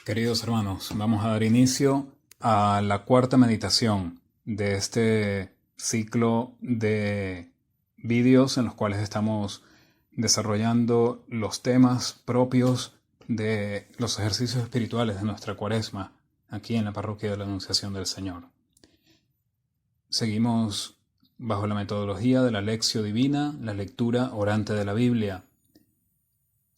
Queridos hermanos, vamos a dar inicio a la cuarta meditación de este ciclo de vídeos en los cuales estamos desarrollando los temas propios de los ejercicios espirituales de nuestra Cuaresma aquí en la Parroquia de la Anunciación del Señor. Seguimos bajo la metodología de la Lectio Divina, la lectura orante de la Biblia,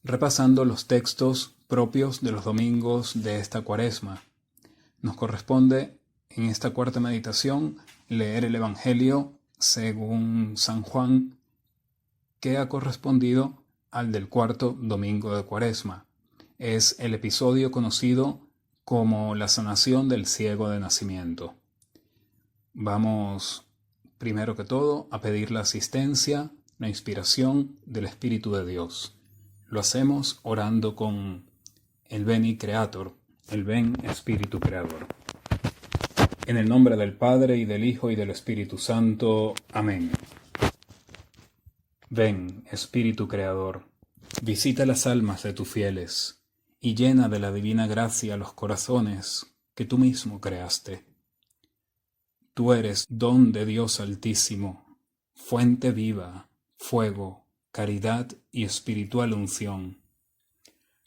repasando los textos propios de los domingos de esta Cuaresma. Nos corresponde en esta cuarta meditación leer el Evangelio según San Juan, que ha correspondido al del cuarto domingo de Cuaresma. Es el episodio conocido como la sanación del ciego de nacimiento. Vamos, primero que todo, a pedir la asistencia, la inspiración del Espíritu de Dios. Lo hacemos orando con el Veni Creator, el Ven Espíritu Creador. En el nombre del Padre, y del Hijo, y del Espíritu Santo. Amén. Ven, Espíritu Creador, visita las almas de tus fieles, y llena de la divina gracia los corazones que tú mismo creaste. Tú eres don de Dios Altísimo, fuente viva, fuego, caridad y espiritual unción.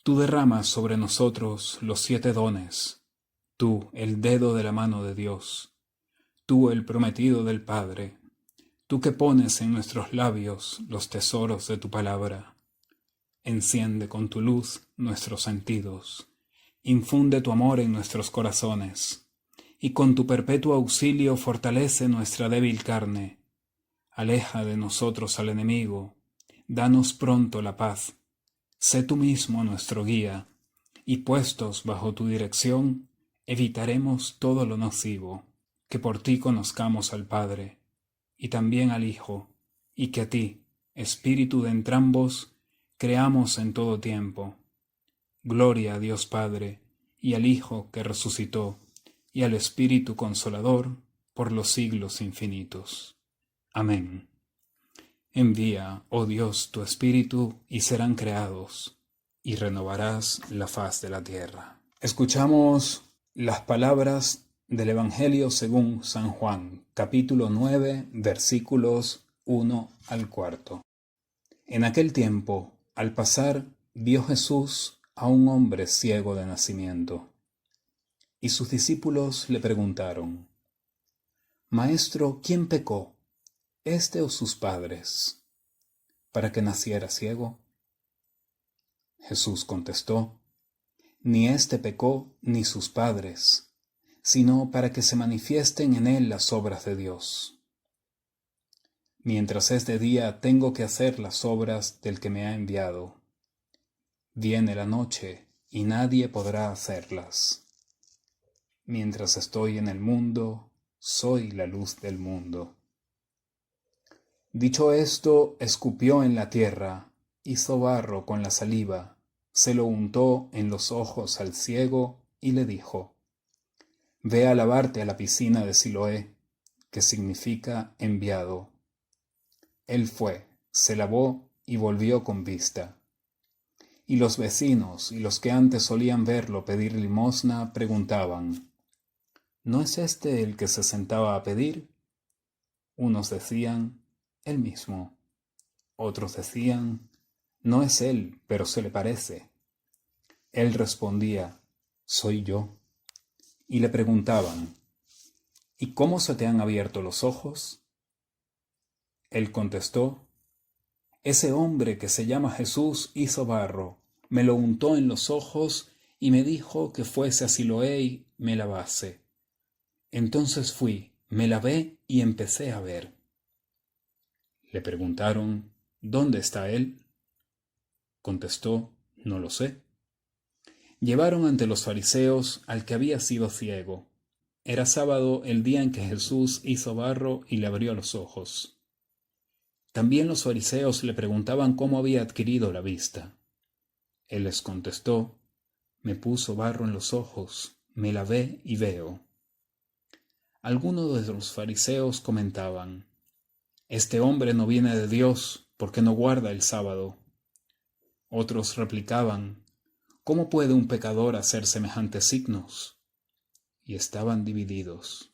Tú derramas sobre nosotros los 7 dones, tú el dedo de la mano de Dios, tú el prometido del Padre, tú que pones en nuestros labios los tesoros de tu palabra. Enciende con tu luz nuestros sentidos, infunde tu amor en nuestros corazones, y con tu perpetuo auxilio fortalece nuestra débil carne. Aleja de nosotros al enemigo, danos pronto la paz. Sé tú mismo nuestro guía, y puestos bajo tu dirección, evitaremos todo lo nocivo, que por ti conozcamos al Padre, y también al Hijo, y que a ti, Espíritu de entrambos, creamos en todo tiempo. Gloria a Dios Padre, y al Hijo que resucitó, y al Espíritu Consolador, por los siglos infinitos. Amén. Envía, oh Dios, tu Espíritu, y serán creados, y renovarás la faz de la tierra. Escuchamos las palabras del Evangelio según San Juan, capítulo 9, versículos 1 al 4. En aquel tiempo, al pasar, vio Jesús a un hombre ciego de nacimiento, y sus discípulos le preguntaron: Maestro, ¿quién pecó, este o sus padres, para que naciera ciego? Jesús contestó: Ni éste pecó ni sus padres, sino para que se manifiesten en él las obras de Dios. Mientras es de día tengo que hacer las obras del que me ha enviado. Viene la noche y nadie podrá hacerlas. Mientras estoy en el mundo, soy la luz del mundo. Dicho esto, escupió en la tierra, hizo barro con la saliva, se lo untó en los ojos al ciego y le dijo: Ve a lavarte a la piscina de Siloé, que significa enviado. Él fue, se lavó y volvió con vista. Y los vecinos y los que antes solían verlo pedir limosna preguntaban: ¿No es este el que se sentaba a pedir? Unos decían: él mismo. Otros decían: no es él, pero se le parece. Él respondía: soy yo. Y le preguntaban: ¿y cómo se te han abierto los ojos? Él contestó: ese hombre que se llama Jesús hizo barro, me lo untó en los ojos y me dijo que fuese a Siloé y me lavase. Entonces fui, me lavé y empecé a ver. Le preguntaron: ¿dónde está él? Contestó: no lo sé. Llevaron ante los fariseos al que había sido ciego. Era sábado el día en que Jesús hizo barro y le abrió los ojos. También los fariseos le preguntaban cómo había adquirido la vista. Él les contestó: me puso barro en los ojos, me lavé y veo. Algunos de los fariseos comentaban: este hombre no viene de Dios porque no guarda el sábado. Otros replicaban: ¿Cómo puede un pecador hacer semejantes signos? Y estaban divididos.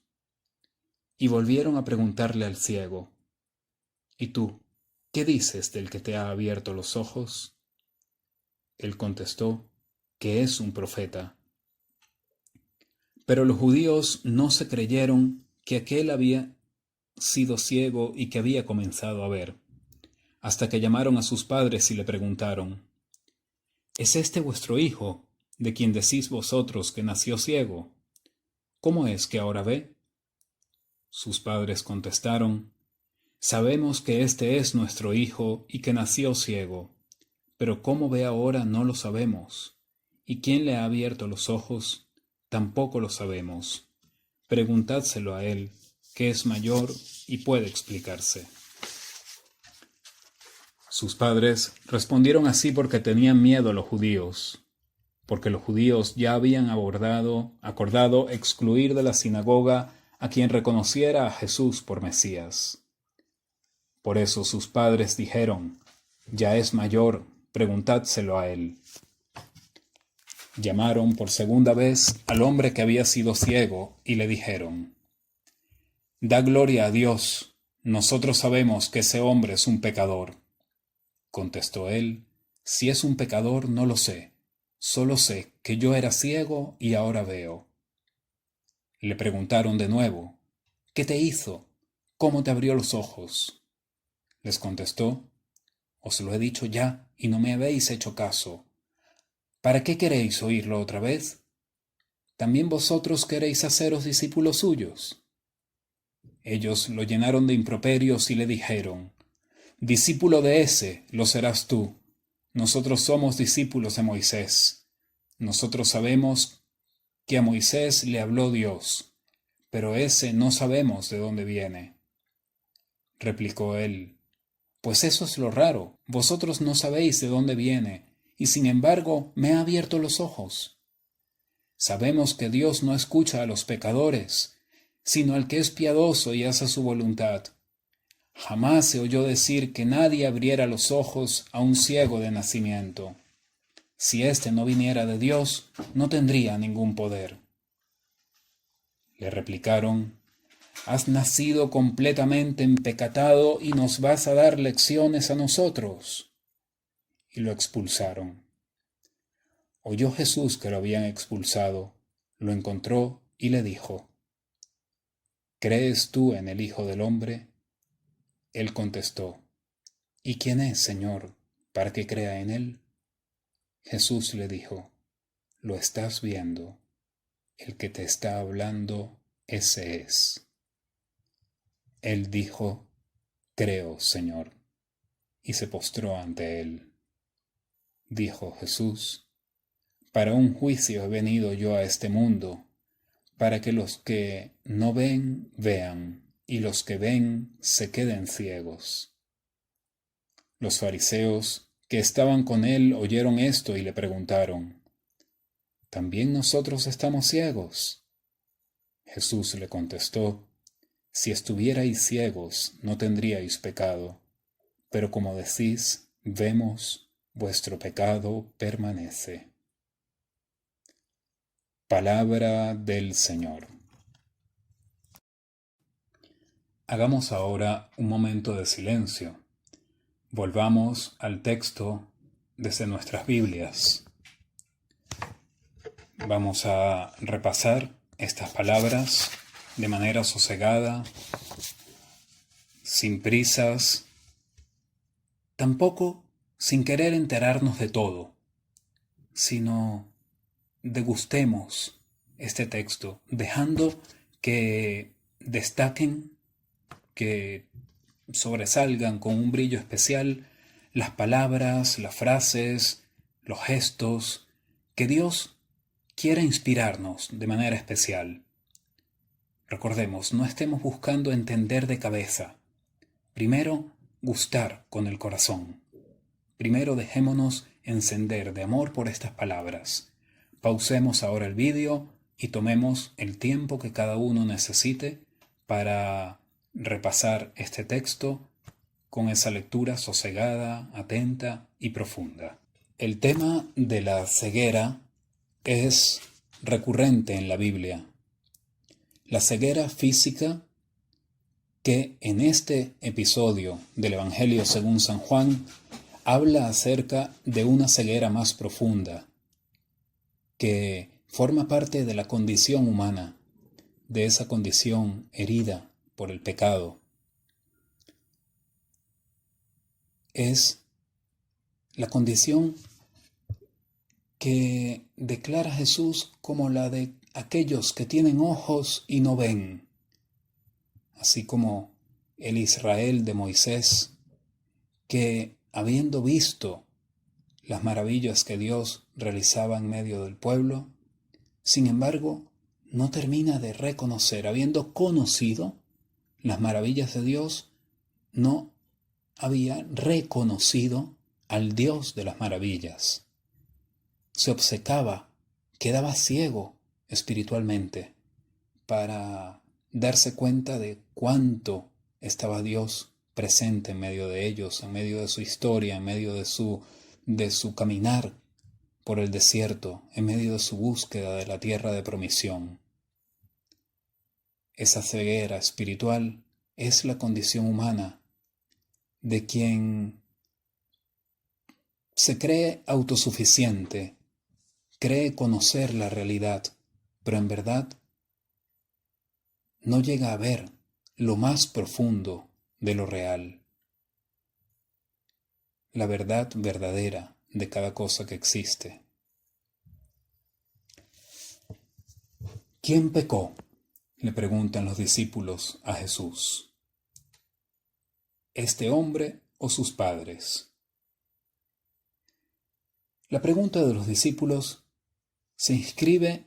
Y volvieron a preguntarle al ciego: ¿Y tú, qué dices del que te ha abierto los ojos? Él contestó que es un profeta. Pero los judíos no se creyeron que aquél había sido ciego y que había comenzado a ver, hasta que llamaron a sus padres y le preguntaron: ¿Es este vuestro hijo, de quien decís vosotros que nació ciego? ¿Cómo es que ahora ve? Sus padres contestaron: Sabemos que este es nuestro hijo y que nació ciego, pero cómo ve ahora no lo sabemos, y quién le ha abierto los ojos tampoco lo sabemos. Preguntádselo a él, que es mayor y puede explicarse. Sus padres respondieron así porque tenían miedo a los judíos, porque los judíos ya habían acordado excluir de la sinagoga a quien reconociera a Jesús por Mesías. Por eso sus padres dijeron: Ya es mayor, preguntádselo a él. Llamaron por segunda vez al hombre que había sido ciego y le dijeron: Da gloria a Dios, nosotros sabemos que ese hombre es un pecador. Contestó él: Si es un pecador no lo sé, solo sé que yo era ciego y ahora veo. Le preguntaron de nuevo: ¿Qué te hizo? ¿Cómo te abrió los ojos? Les contestó: Os lo he dicho ya y no me habéis hecho caso. ¿Para qué queréis oírlo otra vez? ¿También vosotros queréis haceros discípulos suyos? Ellos lo llenaron de improperios y le dijeron: Discípulo de ese lo serás tú. Nosotros somos discípulos de Moisés. Nosotros sabemos que a Moisés le habló Dios, pero ese no sabemos de dónde viene. Replicó él: Pues eso es lo raro, vosotros no sabéis de dónde viene, y sin embargo me ha abierto los ojos. Sabemos que Dios no escucha a los pecadores, sino al que es piadoso y hace su voluntad. Jamás se oyó decir que nadie abriera los ojos a un ciego de nacimiento. Si éste no viniera de Dios, no tendría ningún poder. Le replicaron: Has nacido completamente empecatado y nos vas a dar lecciones a nosotros. Y lo expulsaron. Oyó Jesús que lo habían expulsado, lo encontró y le dijo: ¿Crees tú en el Hijo del Hombre? Él contestó: ¿Y quién es, Señor, para que crea en él? Jesús le dijo: Lo estás viendo, el que te está hablando, ese es. Él dijo: Creo, Señor, y se postró ante él. Dijo Jesús: Para un juicio he venido yo a este mundo, para que los que no ven, vean, y los que ven se queden ciegos. Los fariseos que estaban con él oyeron esto y le preguntaron: ¿También nosotros estamos ciegos? Jesús le contestó: Si estuvierais ciegos, no tendríais pecado, pero como decís, vemos, vuestro pecado permanece. Palabra del Señor. Hagamos ahora un momento de silencio. Volvamos al texto desde nuestras Biblias. Vamos a repasar estas palabras de manera sosegada, sin prisas, tampoco sin querer enterarnos de todo, sino degustemos este texto, dejando que destaquen, que sobresalgan con un brillo especial las palabras, las frases, los gestos que Dios quiere inspirarnos de manera especial. Recordemos, no estemos buscando entender de cabeza. Primero, gustar con el corazón. Primero dejémonos encender de amor por estas palabras. Pausemos ahora el vídeo y tomemos el tiempo que cada uno necesite para repasar este texto con esa lectura sosegada, atenta y profunda. El tema de la ceguera es recurrente en la Biblia. La ceguera física que en este episodio del Evangelio según San Juan habla acerca de una ceguera más profunda que forma parte de la condición humana, de esa condición herida por el pecado. Es la condición que declara Jesús como la de aquellos que tienen ojos y no ven, así como el Israel de Moisés, que habiendo visto las maravillas que Dios realizaba en medio del pueblo, sin embargo, no termina de reconocer, habiendo conocido las maravillas de Dios, no había reconocido al Dios de las maravillas. Se obcecaba, quedaba ciego espiritualmente para darse cuenta de cuánto estaba Dios presente en medio de ellos, en medio de su historia, en medio de su caminar por el desierto, en medio de su búsqueda de la tierra de promisión. Esa ceguera espiritual es la condición humana de quien se cree autosuficiente, cree conocer la realidad, pero en verdad no llega a ver lo más profundo de lo real, la verdad verdadera de cada cosa que existe. ¿Quién pecó?, le preguntan los discípulos a Jesús. ¿Este hombre o sus padres? La pregunta de los discípulos se inscribe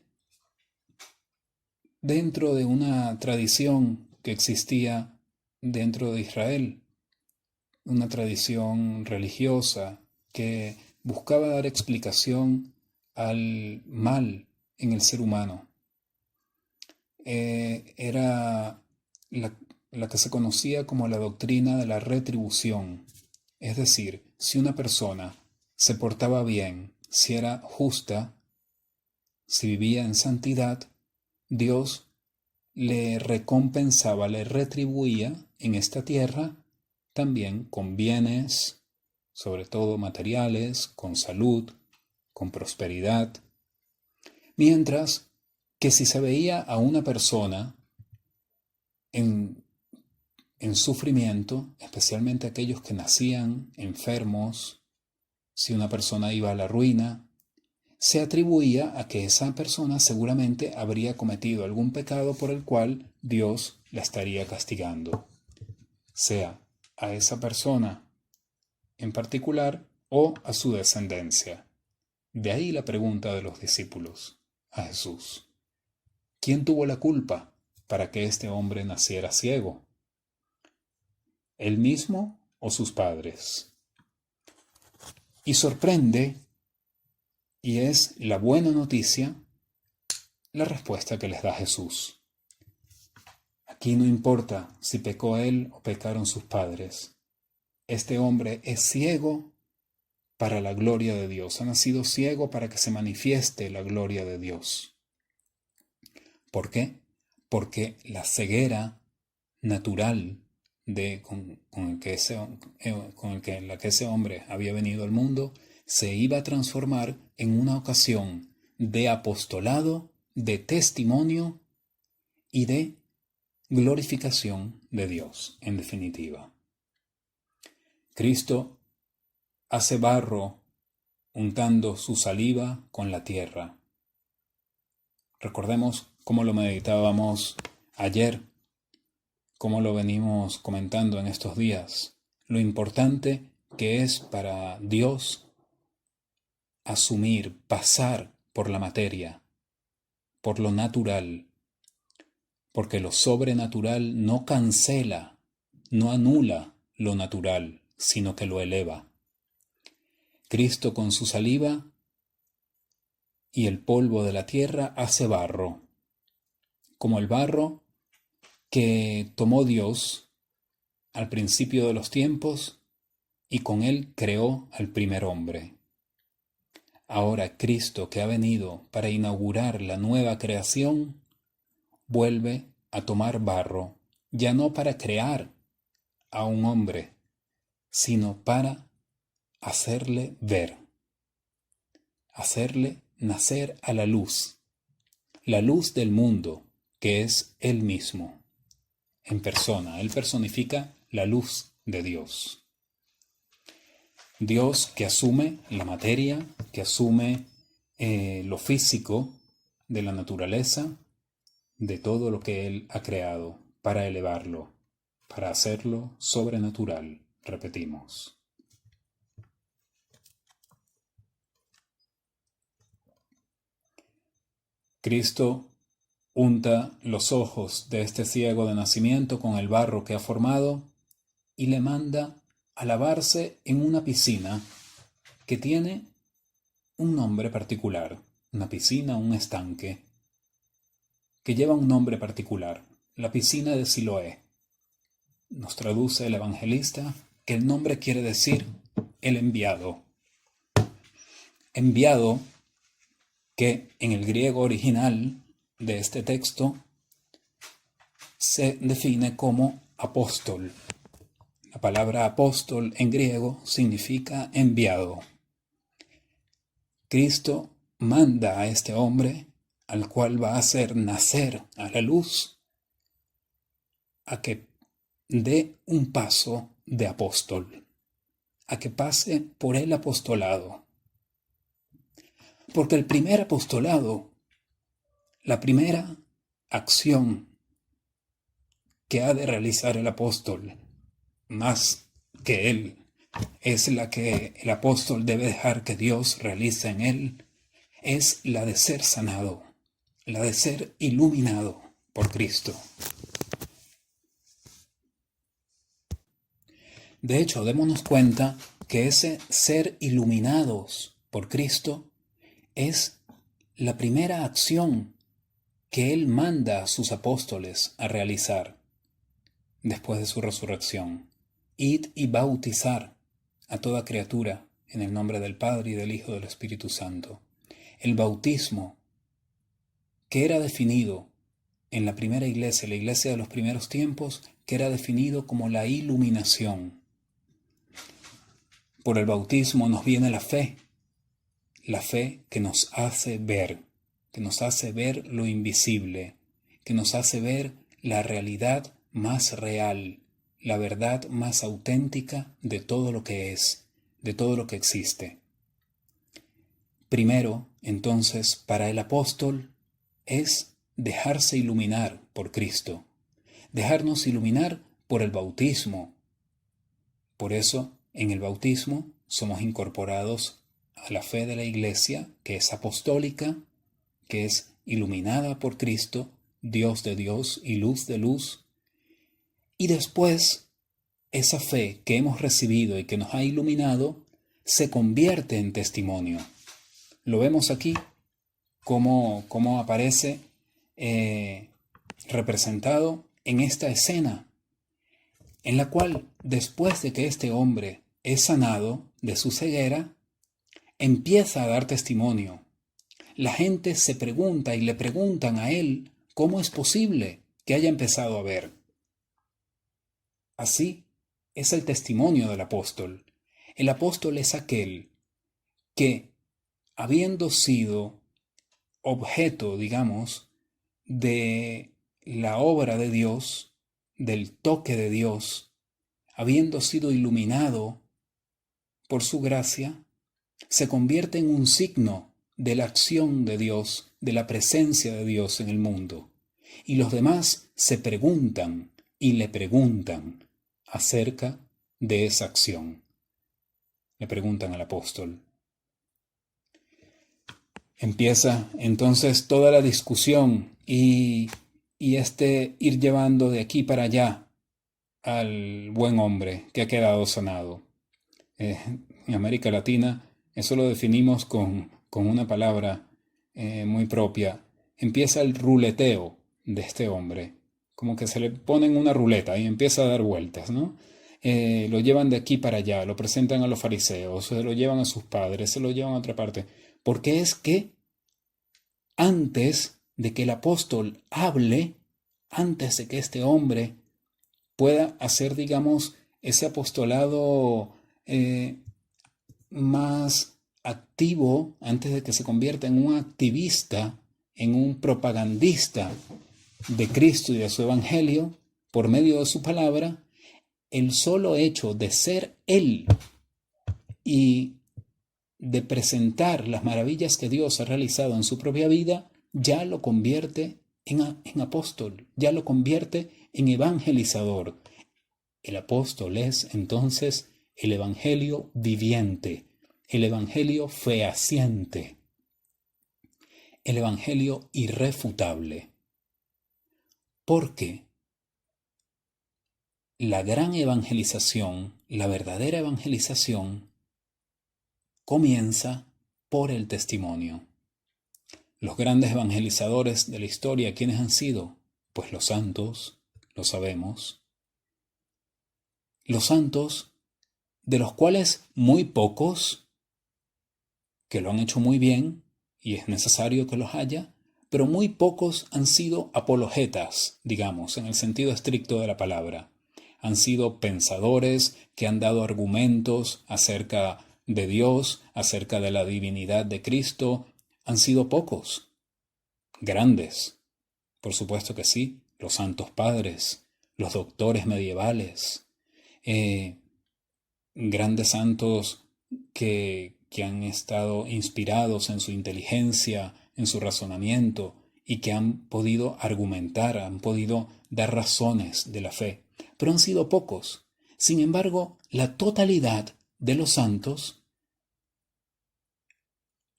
dentro de una tradición que existía dentro de Israel, una tradición religiosa que buscaba dar explicación al mal en el ser humano. Era la que se conocía como la doctrina de la retribución. Es decir, si una persona se portaba bien, si era justa, si vivía en santidad, Dios le recompensaba, le retribuía en esta tierra también con bienes, sobre todo materiales, con salud, con prosperidad. Mientras que si se veía a una persona en sufrimiento, especialmente aquellos que nacían enfermos, si una persona iba a la ruina, se atribuía a que esa persona seguramente habría cometido algún pecado por el cual Dios la estaría castigando, sea a esa persona en particular o a su descendencia. De ahí la pregunta de los discípulos a Jesús: ¿quién tuvo la culpa para que este hombre naciera ciego? ¿Él mismo o sus padres? Y sorprende, y es la buena noticia, la respuesta que les da Jesús. Aquí no importa si pecó él o pecaron sus padres. Este hombre es ciego para la gloria de Dios. Ha nacido ciego para que se manifieste la gloria de Dios. ¿Por qué? Porque la ceguera natural con la que ese hombre había venido al mundo se iba a transformar en una ocasión de apostolado, de testimonio y de glorificación de Dios, en definitiva. Cristo hace barro untando su saliva con la tierra. Recordemos cómo lo meditábamos ayer, cómo lo venimos comentando en estos días, lo importante que es para Dios asumir, pasar por la materia, por lo natural, porque lo sobrenatural no cancela, no anula lo natural, sino que lo eleva. Cristo con su saliva y el polvo de la tierra hace barro, como el barro que tomó Dios al principio de los tiempos y con él creó al primer hombre. Ahora Cristo, que ha venido para inaugurar la nueva creación, vuelve a tomar barro, ya no para crear a un hombre, sino para hacerle ver, hacerle nacer a la luz del mundo, que es Él mismo, en persona. Él personifica la luz de Dios. Dios que asume la materia, que asume lo físico de la naturaleza, de todo lo que Él ha creado, para elevarlo, para hacerlo sobrenatural, repetimos. Cristo unta los ojos de este ciego de nacimiento con el barro que ha formado y le manda a lavarse en una piscina que tiene un nombre particular, una piscina, un estanque, que lleva un nombre particular, la piscina de Siloé. Nos traduce el evangelista que el nombre quiere decir el enviado. Enviado que en el griego original de este texto se define como apóstol. La palabra apóstol en griego significa enviado. Cristo manda a este hombre, al cual va a hacer nacer a la luz, a que dé un paso de apóstol, a que pase por el apostolado. Porque el primer apostolado, la primera acción que ha de realizar el apóstol, más que él, es la que el apóstol debe dejar que Dios realice en él, es la de ser sanado, la de ser iluminado por Cristo. De hecho, démonos cuenta que ese ser iluminados por Cristo es la primera acción que Él manda a sus apóstoles a realizar después de su resurrección. Id y bautizar a toda criatura en el nombre del Padre y del Hijo y del Espíritu Santo. El bautismo, que era definido en la primera iglesia, la iglesia de los primeros tiempos, que era definido como la iluminación. Por el bautismo nos viene la fe que nos hace ver lo invisible, que nos hace ver la realidad más real, la verdad más auténtica de todo lo que es, de todo lo que existe. Primero, entonces, para el apóstol es dejarse iluminar por Cristo, dejarnos iluminar por el bautismo. Por eso, en el bautismo somos incorporados a la fe de la Iglesia, que es apostólica, que es iluminada por Cristo, Dios de Dios y luz de luz. Y después, esa fe que hemos recibido y que nos ha iluminado, se convierte en testimonio. Lo vemos aquí, cómo aparece representado en esta escena, en la cual, después de que este hombre es sanado de su ceguera, empieza a dar testimonio. La gente se pregunta y le preguntan a él cómo es posible que haya empezado a ver. Así es el testimonio del apóstol. El apóstol es aquel que, habiendo sido objeto, digamos, de la obra de Dios, del toque de Dios, habiendo sido iluminado por su gracia, se convierte en un signo de la acción de Dios, de la presencia de Dios en el mundo. Y los demás se preguntan y le preguntan acerca de esa acción. Le preguntan al apóstol. Empieza entonces toda la discusión y este ir llevando de aquí para allá al buen hombre que ha quedado sanado. En América Latina eso lo definimos con una palabra muy propia. Empieza el ruleteo de este hombre, como que se le ponen una ruleta y empieza a dar vueltas, ¿no? Lo llevan de aquí para allá, lo presentan a los fariseos, se lo llevan a sus padres, se lo llevan a otra parte. porque es que antes de que el apóstol hable, antes de que este hombre pueda hacer, digamos, ese apostolado más activo, antes de que se convierta en un activista, en un propagandista de Cristo y de su evangelio, por medio de su palabra, el solo hecho de ser él y de presentar las maravillas que Dios ha realizado en su propia vida, ya lo convierte en apóstol, ya lo convierte en evangelizador. El apóstol es entonces el evangelio viviente, el evangelio fehaciente, el evangelio irrefutable. Porque la gran evangelización, la verdadera evangelización, comienza por el testimonio. Los grandes evangelizadores de la historia, ¿quiénes han sido? Pues los santos, lo sabemos. Los santos, de los cuales muy pocos, que lo han hecho muy bien, y es necesario que los haya, pero muy pocos han sido apologetas, digamos, en el sentido estricto de la palabra. Han sido pensadores que han dado argumentos acerca de Dios, acerca de la divinidad de Cristo. Han sido pocos. Grandes, por supuesto que sí, los santos padres, los doctores medievales, grandes santos que han estado inspirados en su inteligencia, en su razonamiento, y que han podido argumentar, han podido dar razones de la fe. Pero han sido pocos. Sin embargo, la totalidad de los santos,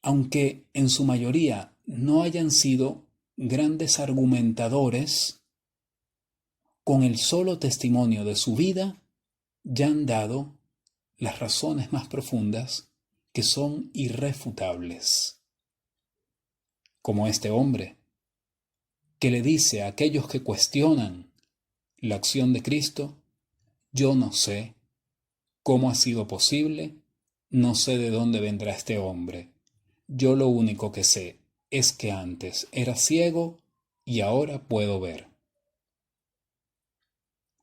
aunque en su mayoría no hayan sido grandes argumentadores, con el solo testimonio de su vida, ya han dado las razones más profundas que son irrefutables. Como este hombre, que le dice a aquellos que cuestionan la acción de Cristo: yo no sé cómo ha sido posible, no sé de dónde vendrá este hombre. Yo lo único que sé es que antes era ciego y ahora puedo ver.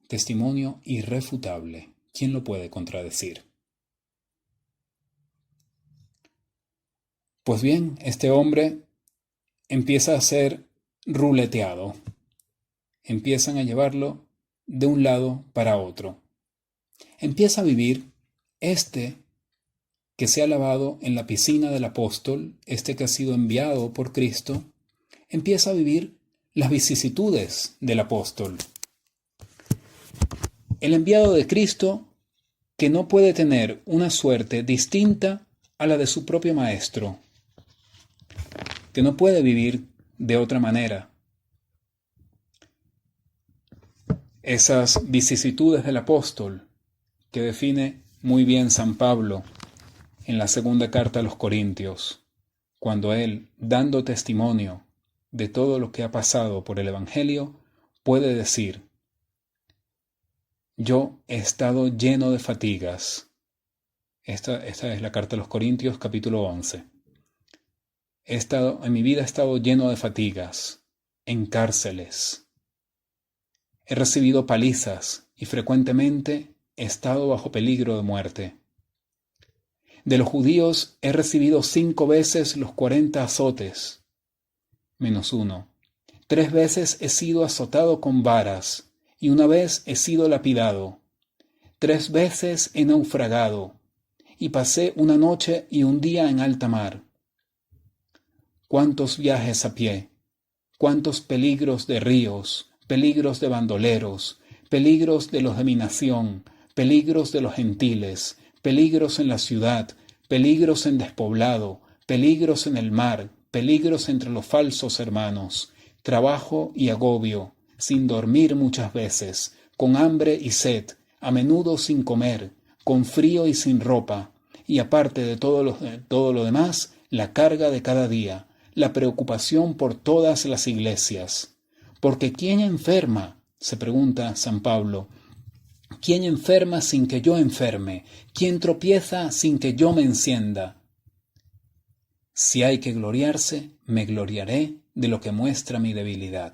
Testimonio irrefutable. ¿Quién lo puede contradecir? Pues bien, este hombre empieza a ser ruleteado. Empiezan a llevarlo de un lado para otro. Empieza a vivir este que se ha lavado en la piscina del apóstol, este que ha sido enviado por Cristo, empieza a vivir las vicisitudes del apóstol. El enviado de Cristo, que no puede tener una suerte distinta a la de su propio maestro, que no puede vivir de otra manera. Esas vicisitudes del apóstol que define muy bien San Pablo en la segunda carta a los Corintios, cuando él, dando testimonio de todo lo que ha pasado por el Evangelio, puede decir: yo he estado lleno de fatigas. Esta es la carta a los Corintios, capítulo 11. En mi vida he estado lleno de fatigas, en cárceles. He recibido palizas y frecuentemente he estado bajo peligro de muerte. De los judíos he recibido 5 veces los 40 azotes, menos 1. 3 veces he sido azotado con varas, y 1 vez he sido lapidado. 3 veces he naufragado, y pasé 1 noche y 1 día en alta mar. Cuántos viajes a pie, cuántos peligros de ríos, peligros de bandoleros, peligros de los de mi nación, peligros de los gentiles, peligros en la ciudad, peligros en despoblado, peligros en el mar, peligros entre los falsos hermanos, trabajo y agobio, sin dormir muchas veces, con hambre y sed, a menudo sin comer, con frío y sin ropa, y aparte de todo lo demás, la carga de cada día, la preocupación por todas las iglesias. Porque ¿quién enferma?, se pregunta San Pablo. ¿Quién enferma sin que yo enferme? ¿Quién tropieza sin que yo me encienda? Si hay que gloriarse, me gloriaré de lo que muestra mi debilidad.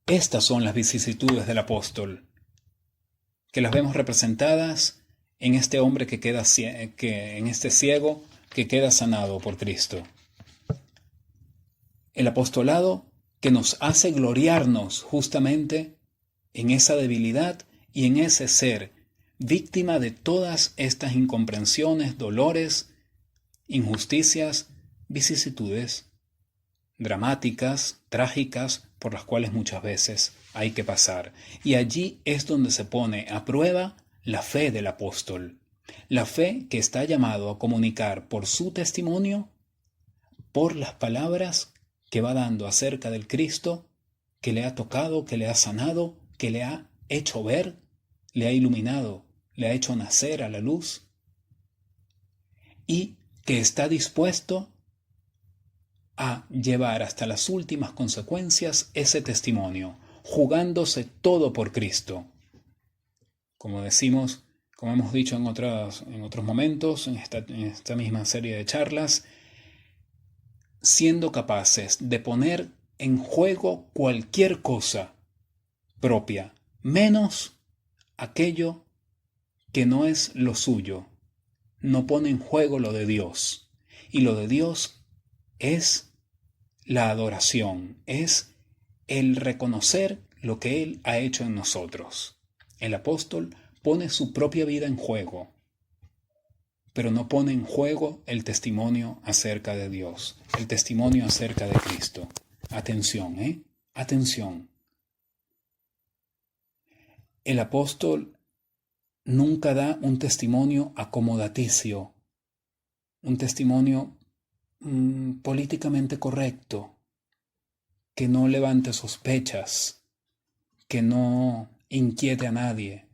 Estas son las vicisitudes del apóstol, que las vemos representadas en este hombre en este ciego que queda sanado por Cristo. El apostolado que nos hace gloriarnos justamente en esa debilidad y en ese ser víctima de todas estas incomprensiones, dolores, injusticias, vicisitudes dramáticas, trágicas, por las cuales muchas veces hay que pasar. Y allí es donde se pone a prueba la fe del apóstol, la fe que está llamado a comunicar por su testimonio, por las palabras que va dando acerca del Cristo, que le ha tocado, que le ha sanado, que le ha hecho ver, le ha iluminado, le ha hecho nacer a la luz, y que está dispuesto a llevar hasta las últimas consecuencias ese testimonio, jugándose todo por Cristo. Como decimos, como hemos dicho en otros momentos, en esta misma serie de charlas, siendo capaces de poner en juego cualquier cosa propia, menos aquello que no es lo suyo. No pone en juego lo de Dios. Y lo de Dios es la adoración, es el reconocer lo que Él ha hecho en nosotros. El apóstol pone su propia vida en juego, pero no pone en juego el testimonio acerca de Dios, el testimonio acerca de Cristo. Atención, atención. El apóstol nunca da un testimonio acomodaticio, un testimonio políticamente correcto, que no levante sospechas, que no inquiete a nadie.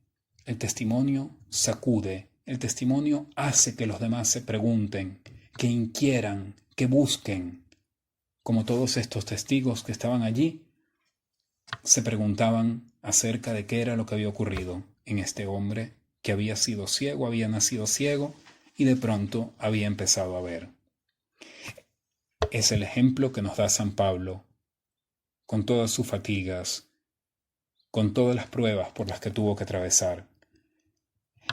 El testimonio sacude, el testimonio hace que los demás se pregunten, que inquieran, que busquen, como todos estos testigos que estaban allí, se preguntaban acerca de qué era lo que había ocurrido en este hombre que había sido ciego, había nacido ciego y de pronto había empezado a ver. Es el ejemplo que nos da San Pablo, con todas sus fatigas, con todas las pruebas por las que tuvo que atravesar.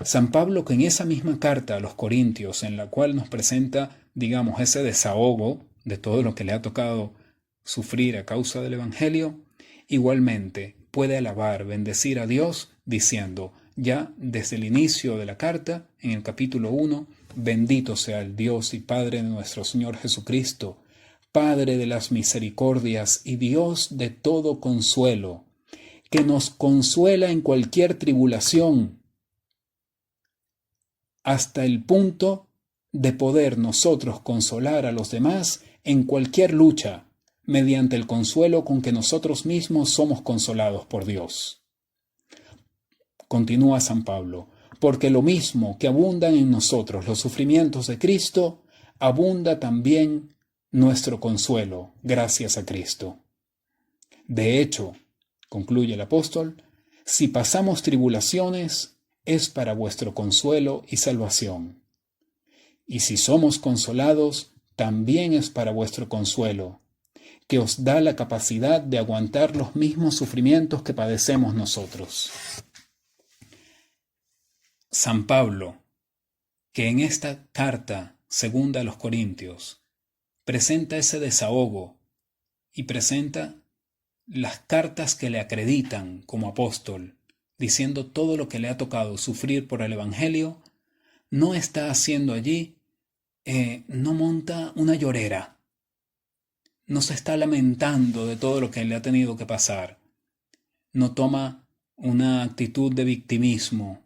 San Pablo, que en esa misma carta a los Corintios, en la cual nos presenta, digamos, ese desahogo de todo lo que le ha tocado sufrir a causa del Evangelio, igualmente puede alabar, bendecir a Dios, diciendo, ya desde el inicio de la carta, en el capítulo 1, bendito sea el Dios y Padre de nuestro Señor Jesucristo, Padre de las misericordias y Dios de todo consuelo, que nos consuela en cualquier tribulación, hasta el punto de poder nosotros consolar a los demás en cualquier lucha, mediante el consuelo con que nosotros mismos somos consolados por Dios. Continúa San Pablo, porque lo mismo que abundan en nosotros los sufrimientos de Cristo, abunda también nuestro consuelo, gracias a Cristo. De hecho, concluye el apóstol, si pasamos tribulaciones, es para vuestro consuelo y salvación. Y si somos consolados, también es para vuestro consuelo, que os da la capacidad de aguantar los mismos sufrimientos que padecemos nosotros. San Pablo, que en esta carta segunda a los Corintios presenta ese desahogo y presenta las cartas que le acreditan como apóstol, diciendo todo lo que le ha tocado sufrir por el Evangelio, no está haciendo allí, no monta una llorera, no se está lamentando de todo lo que le ha tenido que pasar, no toma una actitud de victimismo,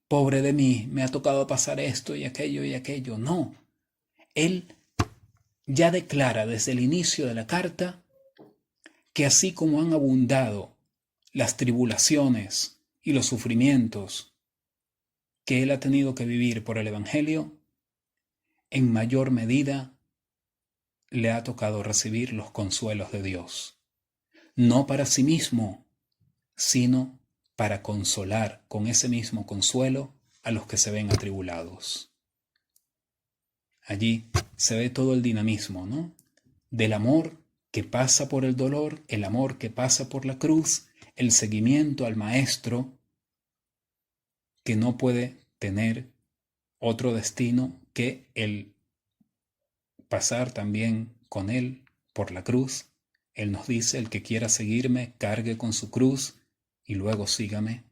pobre de mí, me ha tocado pasar esto y aquello, no. Él ya declara desde el inicio de la carta que así como han abundado las tribulaciones y los sufrimientos que él ha tenido que vivir por el Evangelio, en mayor medida le ha tocado recibir los consuelos de Dios, no para sí mismo, sino para consolar con ese mismo consuelo a los que se ven atribulados. Allí se ve todo el dinamismo, ¿no? Del amor que pasa por el dolor, el amor que pasa por la cruz, el seguimiento al Maestro que no puede tener otro destino que el pasar también con Él por la cruz. Él nos dice, el que quiera seguirme, cargue con su cruz y luego sígame.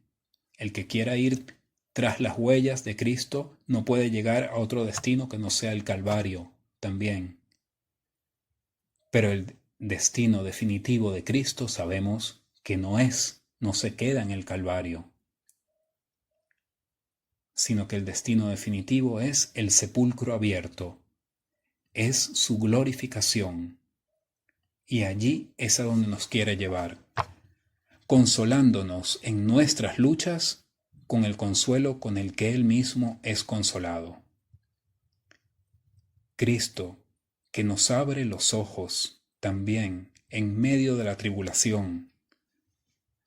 El que quiera ir tras las huellas de Cristo no puede llegar a otro destino que no sea el Calvario también. Pero el destino definitivo de Cristo sabemos que no se queda en el Calvario, sino que el destino definitivo es el sepulcro abierto, es su glorificación. Y allí es a donde nos quiere llevar, consolándonos en nuestras luchas con el consuelo con el que Él mismo es consolado. Cristo, que nos abre los ojos también en medio de la tribulación,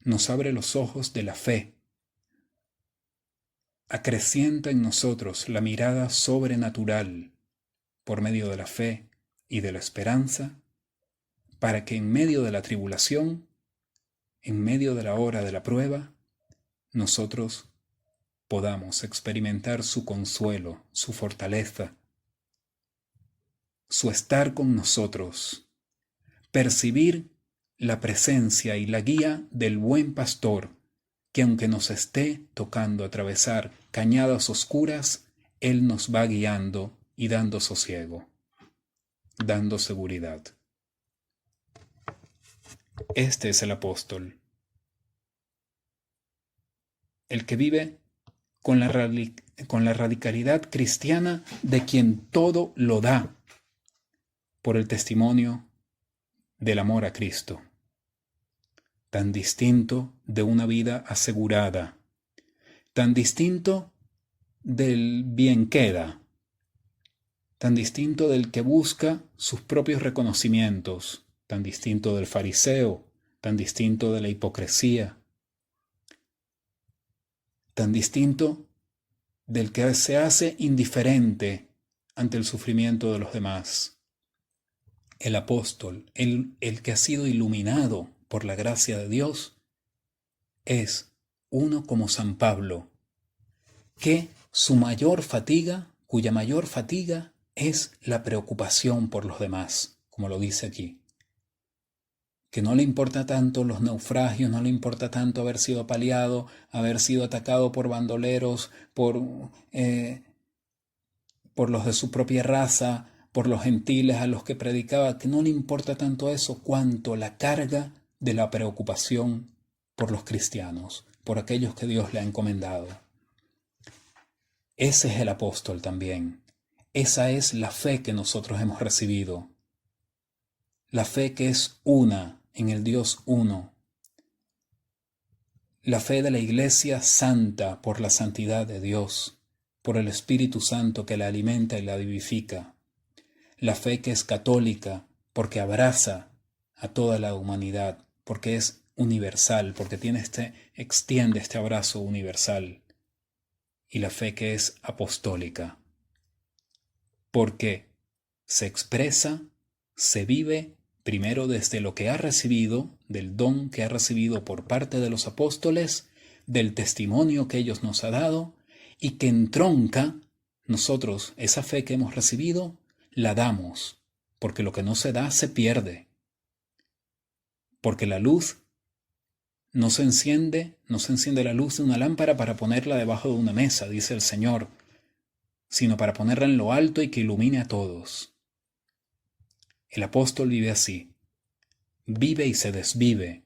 nos abre los ojos de la fe, acrecienta en nosotros la mirada sobrenatural por medio de la fe y de la esperanza, para que en medio de la tribulación, en medio de la hora de la prueba, nosotros podamos experimentar su consuelo, su fortaleza, su estar con nosotros, percibir la presencia y la guía del buen pastor, que aunque nos esté tocando atravesar cañadas oscuras, Él nos va guiando y dando sosiego, dando seguridad. Este es el apóstol, el que vive con la radicalidad cristiana de quien todo lo da por el testimonio del amor a Cristo, tan distinto de una vida asegurada, tan distinto del bien queda, tan distinto del que busca sus propios reconocimientos, tan distinto del fariseo, tan distinto de la hipocresía, tan distinto del que se hace indiferente ante el sufrimiento de los demás. El apóstol, el que ha sido iluminado por la gracia de Dios, es uno como San Pablo, que cuya mayor fatiga es la preocupación por los demás, como lo dice aquí. Que no le importa tanto los naufragios, no le importa tanto haber sido apaleado, haber sido atacado por bandoleros, por los de su propia raza, por los gentiles a los que predicaba, que no le importa tanto eso cuanto la carga de la preocupación por los cristianos, por aquellos que Dios le ha encomendado. Ese es el apóstol también. Esa es la fe que nosotros hemos recibido. La fe que es una en el Dios uno. La fe de la Iglesia santa por la santidad de Dios, por el Espíritu Santo que la alimenta y la vivifica. La fe que es católica porque abraza a toda la humanidad, porque es universal, porque extiende este abrazo universal. Y la fe que es apostólica, porque se expresa, se vive primero desde lo que ha recibido, del don que ha recibido por parte de los apóstoles, del testimonio que ellos nos han dado, y que entronca nosotros esa fe que hemos recibido, la damos, porque lo que no se da se pierde, porque la luz no se enciende la luz de una lámpara para ponerla debajo de una mesa, dice el Señor, sino para ponerla en lo alto y que ilumine a todos. El apóstol vive así, vive y se desvive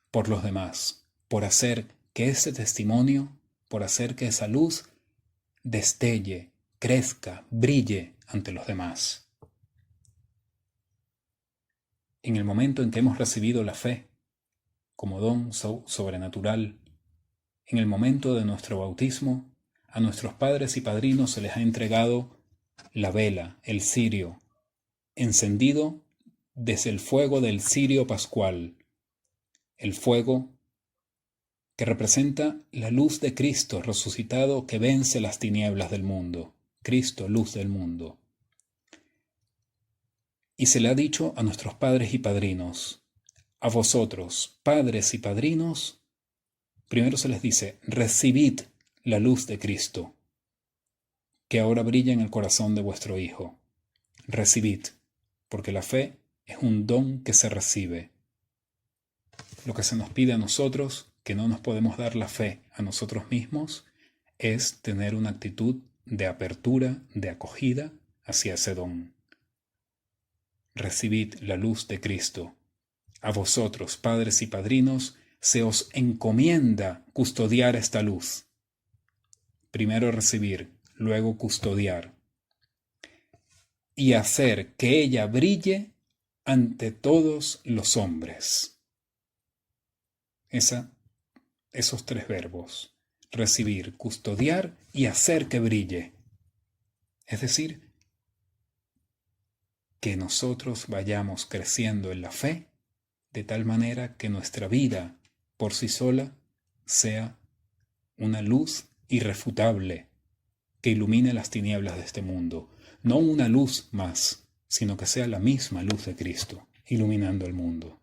por los demás, por hacer que ese testimonio, por hacer que esa luz destelle, crezca, brille ante los demás. En el momento en que hemos recibido la fe como don sobrenatural, en el momento de nuestro bautismo, a nuestros padres y padrinos se les ha entregado la vela, el cirio, encendido desde el fuego del cirio pascual, el fuego que representa la luz de Cristo resucitado que vence las tinieblas del mundo, Cristo, luz del mundo. Y se le ha dicho a nuestros padres y padrinos, a vosotros, padres y padrinos, primero se les dice, recibid la luz de Cristo, que ahora brilla en el corazón de vuestro Hijo. Recibid, porque la fe es un don que se recibe. Lo que se nos pide a nosotros, que no nos podemos dar la fe a nosotros mismos, es tener una actitud de apertura, de acogida hacia ese don. Recibid la luz de Cristo. A vosotros, padres y padrinos, se os encomienda custodiar esta luz. Primero recibir, luego custodiar. Y hacer que ella brille ante todos los hombres. Esos tres verbos, recibir, custodiar y hacer que brille. Es decir, que nosotros vayamos creciendo en la fe de tal manera que nuestra vida por sí sola sea una luz irrefutable que ilumine las tinieblas de este mundo. No una luz más, sino que sea la misma luz de Cristo, iluminando el mundo.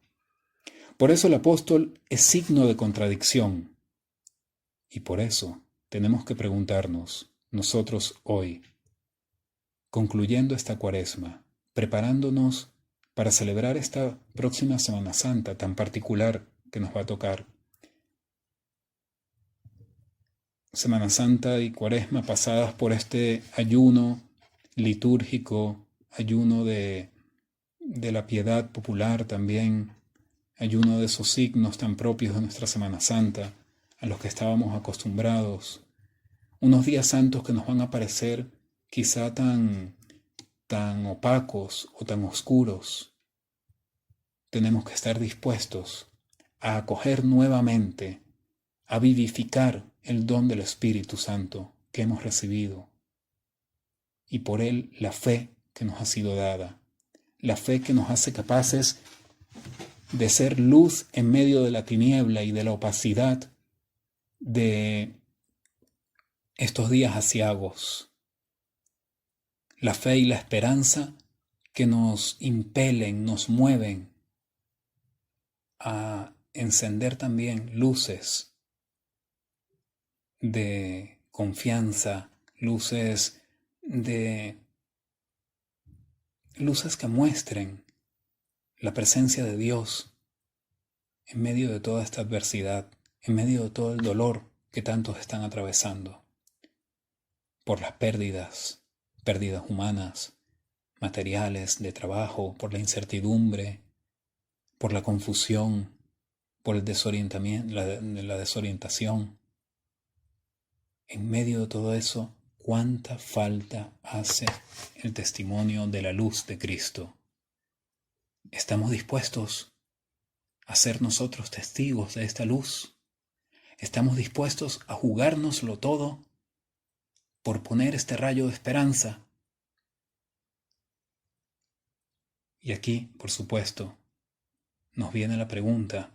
Por eso el apóstol es signo de contradicción. Y por eso tenemos que preguntarnos, nosotros hoy, concluyendo esta Cuaresma, preparándonos para celebrar esta próxima Semana Santa tan particular que nos va a tocar. Semana Santa y Cuaresma pasadas por este ayuno litúrgico, ayuno de la piedad popular también, ayuno de esos signos tan propios de nuestra Semana Santa, a los que estábamos acostumbrados. Unos días santos que nos van a parecer quizá tan opacos o tan oscuros. Tenemos que estar dispuestos a acoger nuevamente, a vivificar el don del Espíritu Santo que hemos recibido y por él la fe que nos ha sido dada, la fe que nos hace capaces de ser luz en medio de la tiniebla y de la opacidad de estos días aciagos, la fe y la esperanza que nos impelen, nos mueven a encender también luces de confianza, luces que muestren la presencia de Dios en medio de toda esta adversidad, en medio de todo el dolor que tantos están atravesando por las pérdidas humanas, materiales, de trabajo, por la incertidumbre, por la confusión, por el desorientamiento, la desorientación. En medio de todo eso, ¿cuánta falta hace el testimonio de la luz de Cristo? ¿Estamos dispuestos a ser nosotros testigos de esta luz? ¿Estamos dispuestos a jugárnoslo todo por poner este rayo de esperanza? Y aquí, por supuesto, nos viene la pregunta,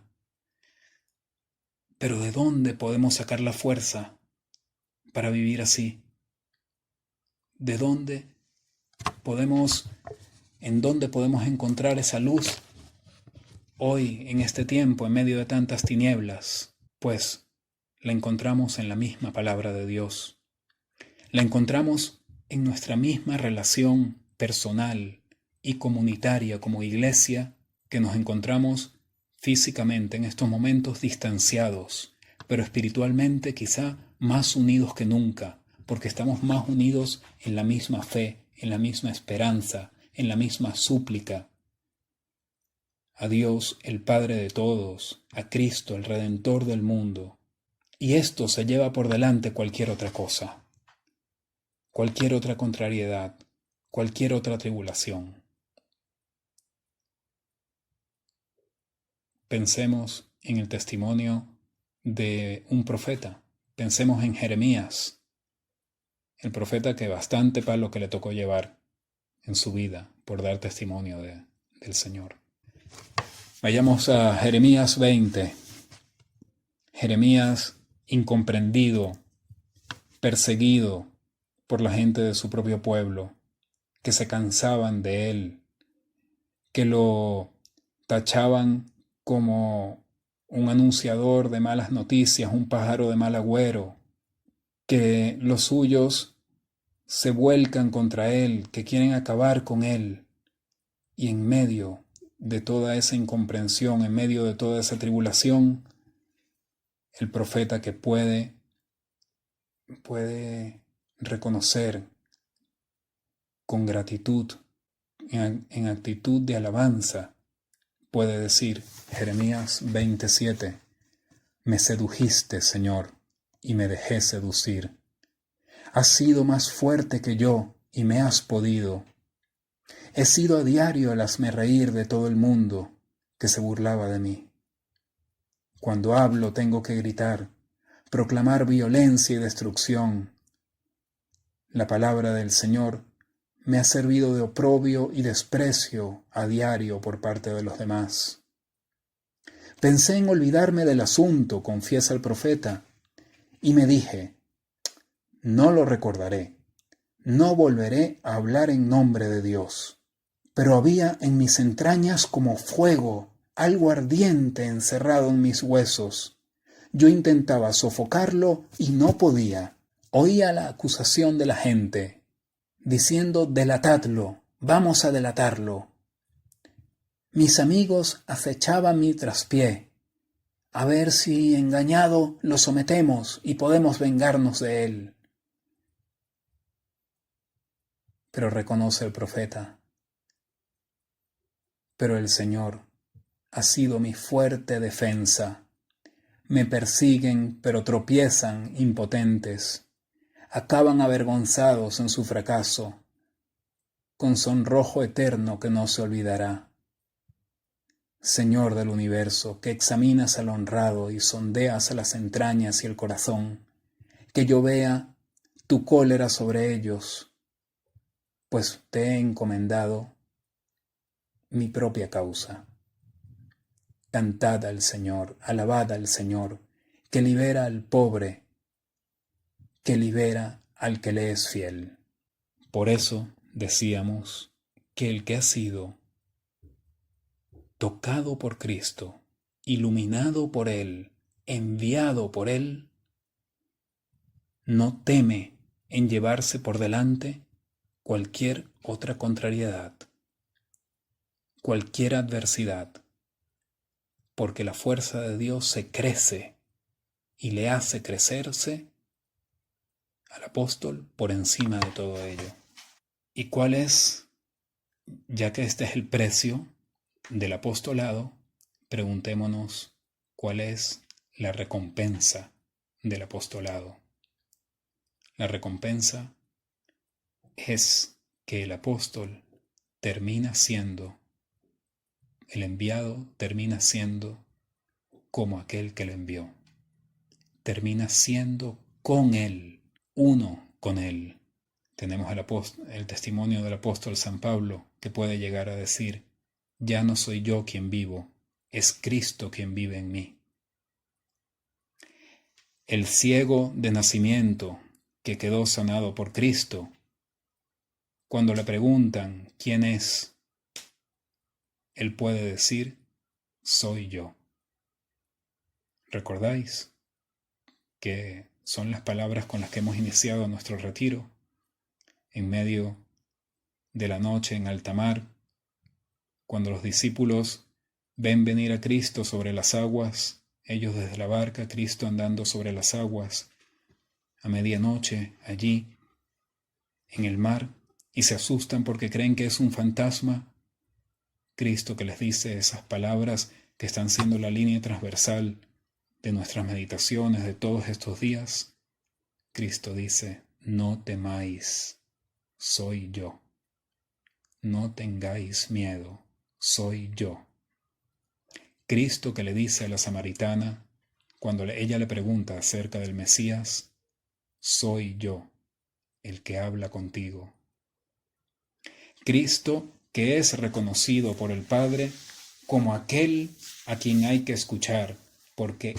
¿pero de dónde podemos sacar la fuerza para vivir así? ¿En dónde podemos encontrar esa luz hoy, en este tiempo, en medio de tantas tinieblas? Pues la encontramos en la misma palabra de Dios. La encontramos en nuestra misma relación personal y comunitaria como iglesia, que nos encontramos físicamente en estos momentos distanciados, pero espiritualmente quizá más unidos que nunca, porque estamos más unidos en la misma fe, en la misma esperanza, en la misma súplica. A Dios, el Padre de todos, a Cristo, el Redentor del mundo. Y esto se lleva por delante cualquier otra cosa, cualquier otra contrariedad, cualquier otra tribulación. Pensemos en el testimonio de un profeta. Pensemos en Jeremías, el profeta que bastante palo que le tocó llevar en su vida por dar testimonio del Señor. Vayamos a Jeremías 20. Jeremías incomprendido, perseguido por la gente de su propio pueblo, que se cansaban de él, que lo tachaban como un anunciador de malas noticias, un pájaro de mal agüero, que los suyos se vuelcan contra él, que quieren acabar con él. Y en medio de toda esa incomprensión, en medio de toda esa tribulación, el profeta que puede reconocer con gratitud, en actitud de alabanza, puede decir, Jeremías 27, me sedujiste, Señor, y me dejé seducir. Has sido más fuerte que yo y me has podido. He sido a diario el hazmerreír de todo el mundo que se burlaba de mí. Cuando hablo tengo que gritar, proclamar violencia y destrucción. La palabra del Señor me ha servido de oprobio y desprecio a diario por parte de los demás. Pensé en olvidarme del asunto, confiesa el profeta, y me dije, no lo recordaré, no volveré a hablar en nombre de Dios. Pero había en mis entrañas como fuego, algo ardiente encerrado en mis huesos. Yo intentaba sofocarlo y no podía. Oía la acusación de la gente, diciendo, delatadlo, vamos a delatarlo. Mis amigos acechaban mi traspié, a ver si engañado lo sometemos y podemos vengarnos de él. Pero reconoce el profeta, pero el Señor ha sido mi fuerte defensa. Me persiguen, pero tropiezan impotentes. Acaban avergonzados en su fracaso, con sonrojo eterno que no se olvidará. Señor del universo, que examinas al honrado y sondeas a las entrañas y el corazón, que yo vea tu cólera sobre ellos, pues te he encomendado mi propia causa. Cantad al Señor, alabad al Señor, que libera al pobre, que libera al que le es fiel. Por eso decíamos que el que ha sido tocado por Cristo, iluminado por Él, enviado por Él, no teme en llevarse por delante cualquier otra contrariedad, cualquier adversidad, porque la fuerza de Dios se crece y le hace crecerse al apóstol por encima de todo ello. ¿Y cuál es, ya que este es el precio del apostolado, preguntémonos cuál es la recompensa del apostolado? La recompensa es que el apóstol termina siendo, el enviado termina siendo como aquel que lo envió. Termina siendo con él, uno con él. Tenemos el testimonio del apóstol San Pablo, que puede llegar a decir, ya no soy yo quien vivo, es Cristo quien vive en mí. El ciego de nacimiento que quedó sanado por Cristo, cuando le preguntan quién es, él puede decir, soy yo. ¿Recordáis que son las palabras con las que hemos iniciado nuestro retiro? En medio de la noche en alta mar, cuando los discípulos ven venir a Cristo sobre las aguas, ellos desde la barca, Cristo andando sobre las aguas, a medianoche allí en el mar, y se asustan porque creen que es un fantasma. Cristo que les dice esas palabras que están siendo la línea transversal de nuestras meditaciones de todos estos días. Cristo dice, no temáis, soy yo. No tengáis miedo, soy yo. Cristo que le dice a la samaritana, cuando ella le pregunta acerca del Mesías, soy yo, el que habla contigo. Cristo que es reconocido por el Padre como aquel a quien hay que escuchar, porque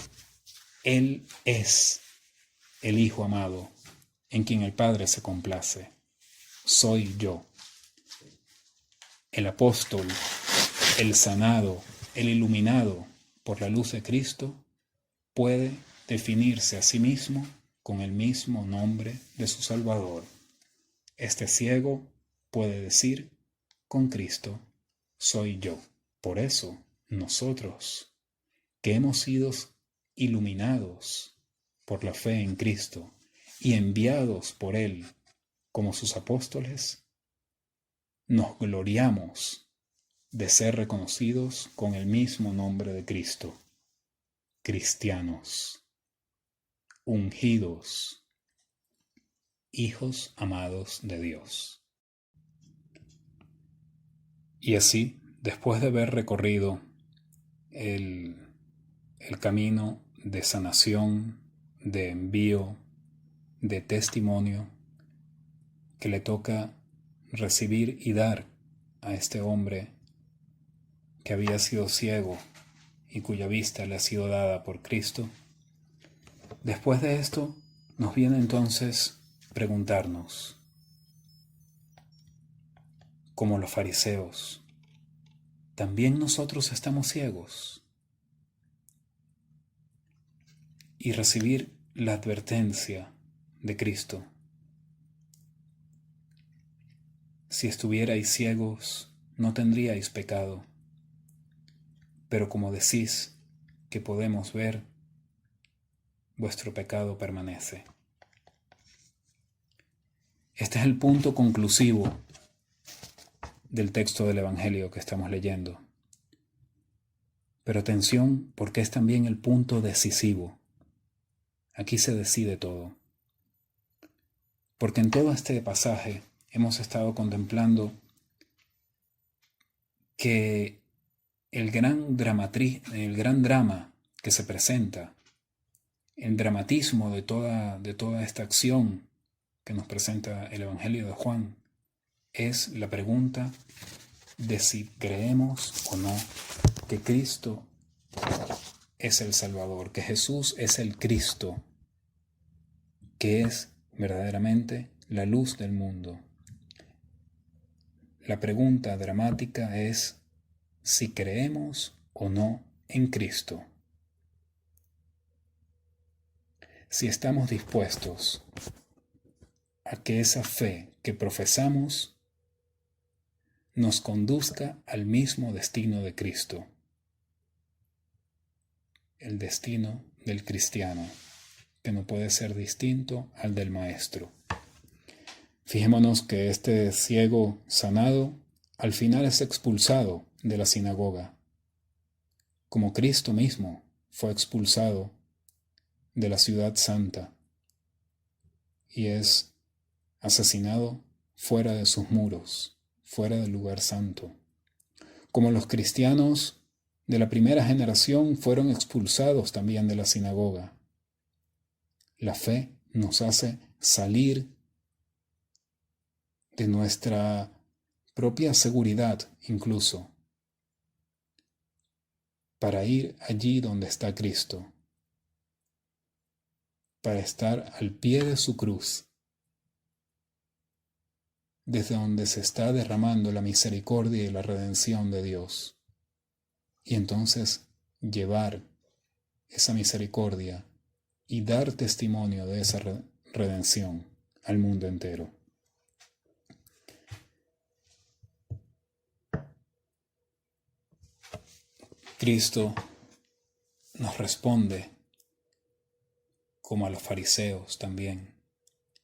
Él es el Hijo amado, en quien el Padre se complace. Soy yo. El apóstol el sanado, el iluminado por la luz de Cristo, puede definirse a sí mismo con el mismo nombre de su Salvador. Este ciego puede decir, con Cristo soy yo. Por eso, nosotros, que hemos sido iluminados por la fe en Cristo y enviados por Él como sus apóstoles, nos gloriamos de ser reconocidos con el mismo nombre de Cristo, cristianos, ungidos, hijos amados de Dios. Y así, después de haber recorrido el camino de sanación, de envío, de testimonio que le toca recibir y dar a este hombre que había sido ciego y cuya vista le ha sido dada por Cristo, después de esto nos viene entonces preguntarnos, como los fariseos, ¿también nosotros estamos ciegos? Y recibir la advertencia de Cristo. Si estuvierais ciegos, no tendríais pecado, pero como decís que podemos ver, vuestro pecado permanece. Este es el punto conclusivo del texto del Evangelio que estamos leyendo. Pero atención, porque es también el punto decisivo. Aquí se decide todo. Porque en todo este pasaje hemos estado contemplando que el gran drama que se presenta, el dramatismo de toda esta acción que nos presenta el Evangelio de Juan, es la pregunta de si creemos o no que Cristo es el Salvador, que Jesús es el Cristo, que es verdaderamente la luz del mundo. La pregunta dramática es si creemos o no en Cristo. Si estamos dispuestos a que esa fe que profesamos nos conduzca al mismo destino de Cristo, el destino del cristiano, que no puede ser distinto al del Maestro. Fijémonos que este ciego sanado al final es expulsado de la sinagoga, como Cristo mismo fue expulsado de la ciudad santa y es asesinado fuera de sus muros, fuera del lugar santo. Como los cristianos de la primera generación fueron expulsados también de la sinagoga. La fe nos hace salir de nuestra propia seguridad incluso, para ir allí donde está Cristo, para estar al pie de su cruz, desde donde se está derramando la misericordia y la redención de Dios, y entonces llevar esa misericordia y dar testimonio de esa redención al mundo entero. Cristo nos responde, como a los fariseos también,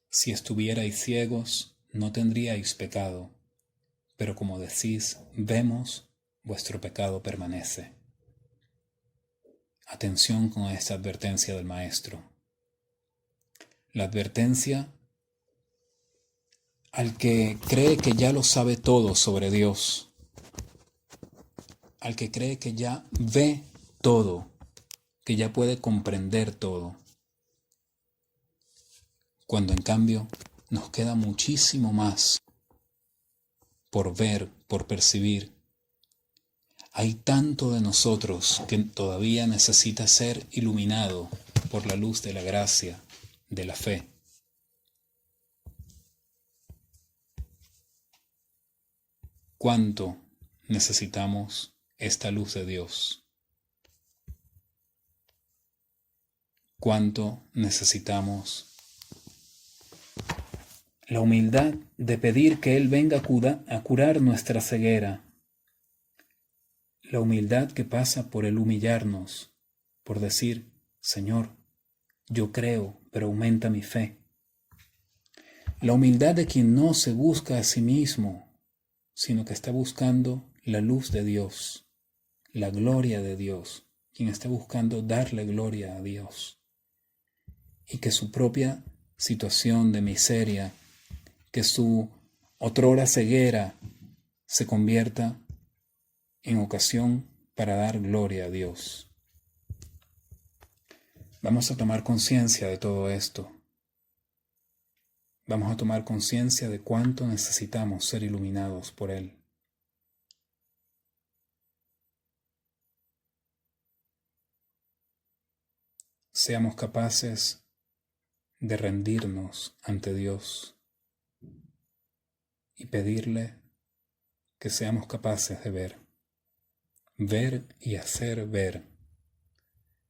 si estuvierais ciegos, no tendríais pecado, pero como decís, vemos, vuestro pecado permanece. Atención con esta advertencia del Maestro. La advertencia al que cree que ya lo sabe todo sobre Dios, al que cree que ya ve todo, que ya puede comprender todo, cuando en cambio nos queda muchísimo más por ver, por percibir. Hay tanto de nosotros que todavía necesita ser iluminado por la luz de la gracia, de la fe. ¿Cuánto necesitamos esta luz de Dios. Cuánto necesitamos la humildad de pedir que Él venga a curar nuestra ceguera. La humildad que pasa por el humillarnos, por decir, Señor, yo creo, pero aumenta mi fe. La humildad de quien no se busca a sí mismo, sino que está buscando la luz de Dios, la gloria de Dios, quien está buscando darle gloria a Dios. Y que su propia situación de miseria, que su otrora ceguera se convierta en ocasión para dar gloria a Dios. Vamos a tomar conciencia de todo esto. Vamos a tomar conciencia de cuánto necesitamos ser iluminados por Él. Seamos capaces de rendirnos ante Dios y pedirle que seamos capaces de ver y hacer ver,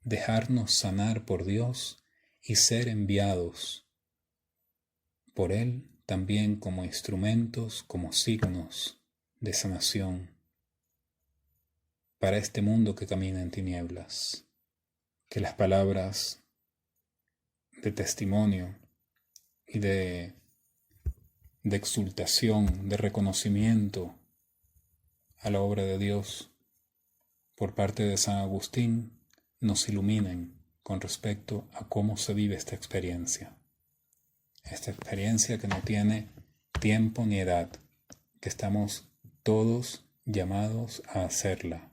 dejarnos sanar por Dios y ser enviados por Él también como instrumentos, como signos de sanación para este mundo que camina en tinieblas. Que las palabras de testimonio y de exultación, de reconocimiento a la obra de Dios por parte de San Agustín nos iluminen con respecto a cómo se vive esta experiencia que no tiene tiempo ni edad, que estamos todos llamados a hacerla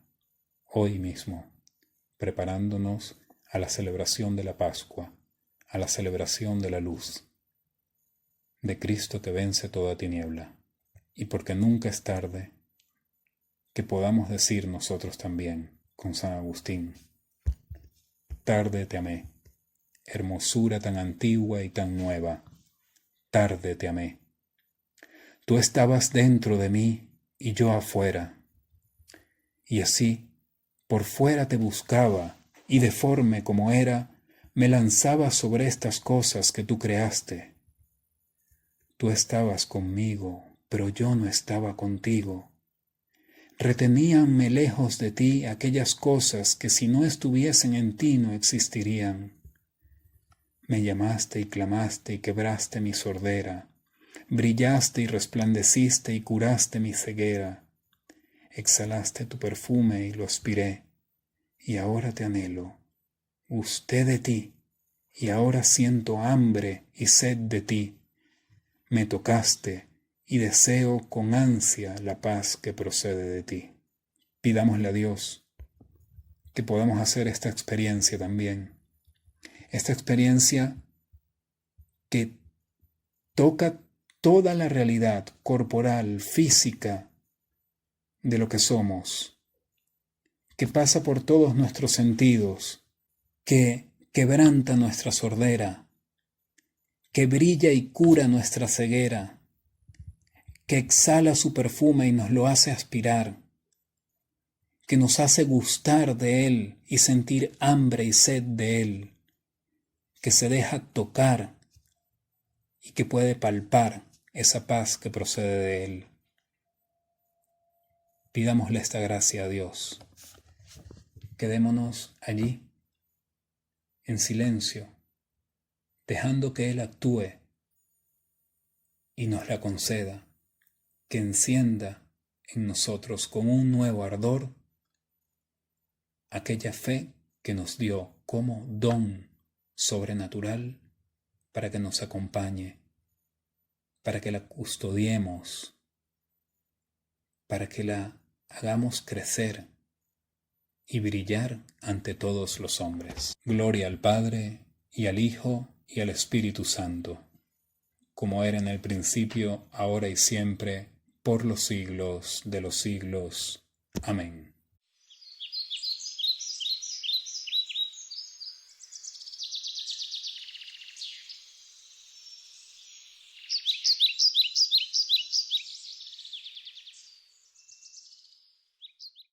hoy mismo, preparándonos a la celebración de la Pascua, a la celebración de la luz, de Cristo que vence toda tiniebla. Y porque nunca es tarde, que podamos decir nosotros también, con San Agustín, tarde te amé, hermosura tan antigua y tan nueva, tarde te amé. Tú estabas dentro de mí y yo afuera, y así, por fuera te buscaba, y deforme como era, me lanzaba sobre estas cosas que tú creaste. Tú estabas conmigo, pero yo no estaba contigo. Reteníanme lejos de ti aquellas cosas que si no estuviesen en ti no existirían. Me llamaste y clamaste y quebraste mi sordera, brillaste y resplandeciste y curaste mi ceguera. Exhalaste tu perfume y lo aspiré, y ahora te anhelo. Gusté de ti, y ahora siento hambre y sed de ti. Me tocaste, y deseo con ansia la paz que procede de ti. Pidámosle a Dios que podamos hacer esta experiencia también. Esta experiencia que toca toda la realidad corporal, física de lo que somos, que pasa por todos nuestros sentidos, que quebranta nuestra sordera, que brilla y cura nuestra ceguera, que exhala su perfume y nos lo hace aspirar, que nos hace gustar de Él y sentir hambre y sed de Él, que se deja tocar y que puede palpar esa paz que procede de Él. Pidámosle esta gracia a Dios. Quedémonos allí, en silencio, dejando que Él actúe y nos la conceda, que encienda en nosotros con un nuevo ardor aquella fe que nos dio como don sobrenatural para que nos acompañe, para que la custodiemos, para que la hagamos crecer y brillar ante todos los hombres. Gloria al Padre, y al Hijo, y al Espíritu Santo, como era en el principio, ahora y siempre, por los siglos de los siglos. Amén.